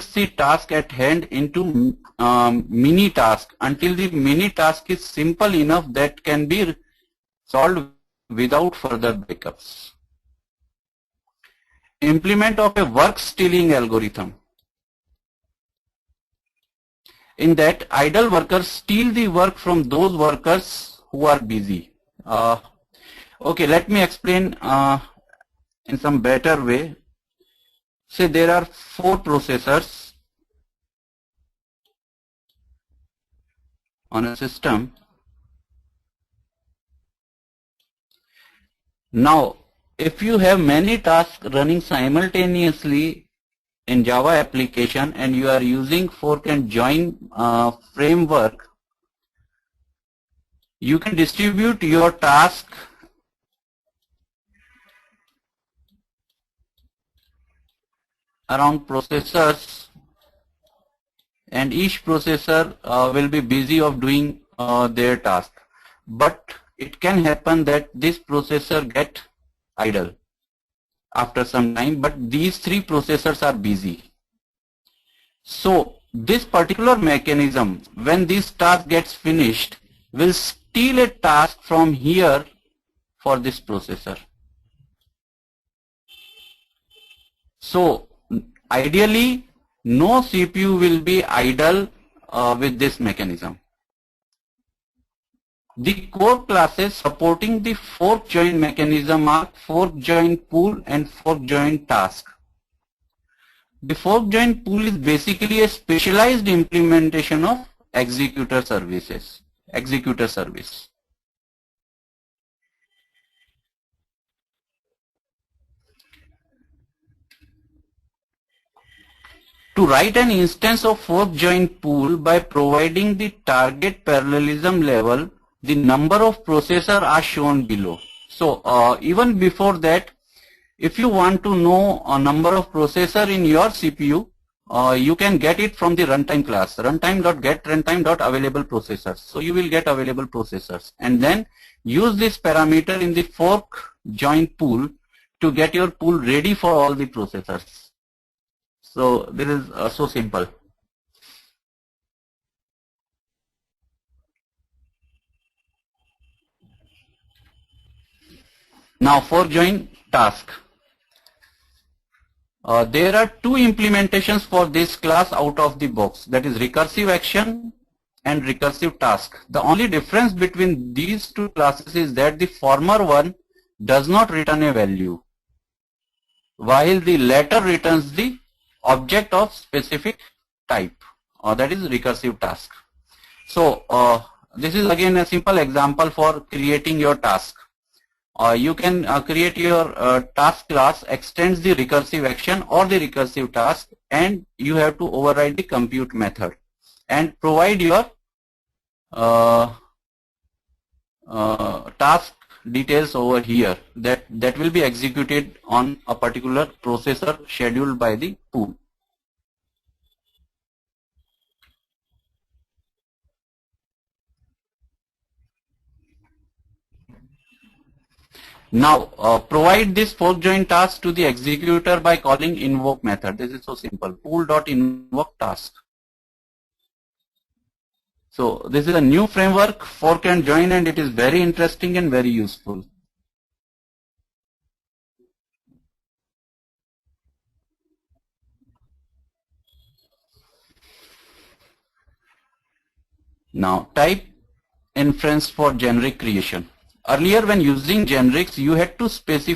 breaks the task at hand into mini task until the mini task is simple enough that can be solved without further backups. Implement of a work stealing algorithm. In that, idle workers steal the work from those workers who are busy. Okay, let me explain in some better way. Say there are 4 processors on a system. Now, if you have many tasks running simultaneously in Java application and you are using fork and join framework, you can distribute your task around processors, and each processor will be busy of doing their task. But it can happen that this processor get idle after some time, but these 3 processors are busy. So this particular mechanism, when this task gets finished, will steal a task from here for this processor. So ideally, no CPU will be idle with this mechanism. The core classes supporting the fork join mechanism are fork join pool and fork join task. The fork join pool is basically a specialized implementation of executor service. To write an instance of fork join pool by providing the target parallelism level, the number of processors are shown below. So even before that, if you want to know a number of processor in your CPU, you can get it from the runtime class, runtime.get runtime.available processors. So you will get available processors, and then use this parameter in the fork join pool to get your pool ready for all the processors. So this is so simple. Now fork join task. There are 2 implementations for this class out of the box, that is recursive action and recursive task. The only difference between these 2 classes is that the former one does not return a value, while the latter returns the object of specific type, that is recursive task. So this is again a simple example for creating your task. You can create your task class, extends the recursive action or the recursive task, and you have to override the compute method and provide your task details over here that will be executed on a particular processor scheduled by the pool. Now provide this fork join task to the executor by calling invoke method. This is so simple, pool.invoke task. So this is a new framework, fork and join, and it is very interesting and very useful. Now type inference for generic creation. Earlier when using generics, you had to specify